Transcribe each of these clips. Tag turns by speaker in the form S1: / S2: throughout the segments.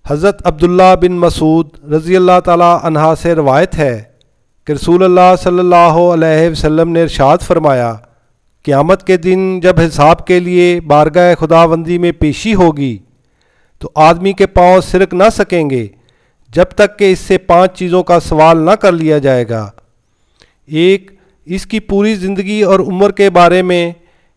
S1: حضرت عبداللہ بن مسعود رضی اللہ تعالی عنہ سے روایت ہے کہ رسول اللہ صلی اللہ علیہ وسلم نے ارشاد فرمایا، قیامت کے دن جب حساب کے لیے بارگاہ خداوندی میں پیشی ہوگی تو آدمی کے پاؤں سرک نہ سکیں گے جب تک کہ اس سے 5 چیزوں کا سوال نہ کر لیا جائے گا۔ ایک، اس کی پوری زندگی اور عمر کے بارے میں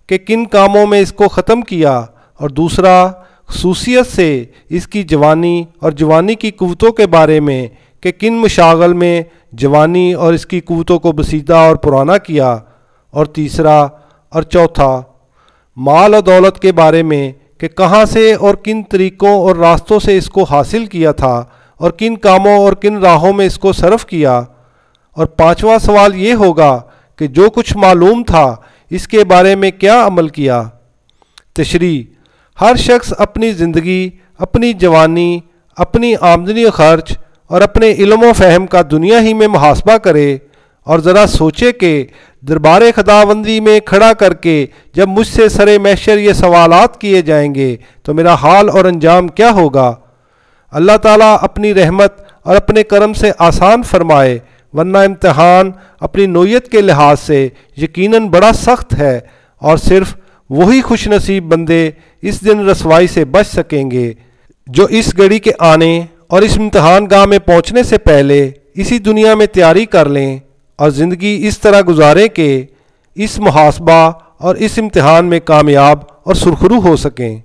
S1: کہ کن کاموں میں اس کو ختم کیا، اور دوسرا، خصوصیت سے اس کی جوانی اور جوانی کی قوتوں کے بارے میں کہ کن مشاغل میں جوانی اور اس کی قوتوں کو بسیدہ اور پرانا کیا، اور تیسرا اور چوتھا، مال و دولت کے بارے میں کہ کہاں سے اور کن طریقوں اور راستوں سے اس کو حاصل کیا تھا اور کن کاموں اور کن راہوں میں اس کو صرف کیا، اور 5واں سوال یہ ہوگا کہ جو کچھ معلوم تھا اس کے بارے میں کیا عمل کیا۔ تشریح: ہر شخص اپنی زندگی، اپنی جوانی، اپنی آمدنی و خرچ اور اپنے علم و فہم کا دنیا ہی میں محاسبہ کرے اور ذرا سوچے کہ دربار خداوندی میں کھڑا کر کے جب مجھ سے سر محشر یہ سوالات کیے جائیں گے تو میرا حال اور انجام کیا ہوگا۔ اللہ تعالیٰ اپنی رحمت اور اپنے کرم سے آسان فرمائے، ورنہ امتحان اپنی نوعیت کے لحاظ سے یقیناً بڑا سخت ہے، اور صرف وہی خوش نصیب بندے اس دن رسوائی سے بچ سکیں گے جو اس گھڑی کے آنے اور اس امتحان گاہ میں پہنچنے سے پہلے اسی دنیا میں تیاری کر لیں اور زندگی اس طرح گزاریں کہ اس محاسبہ اور اس امتحان میں کامیاب اور سرخرو ہو سکیں۔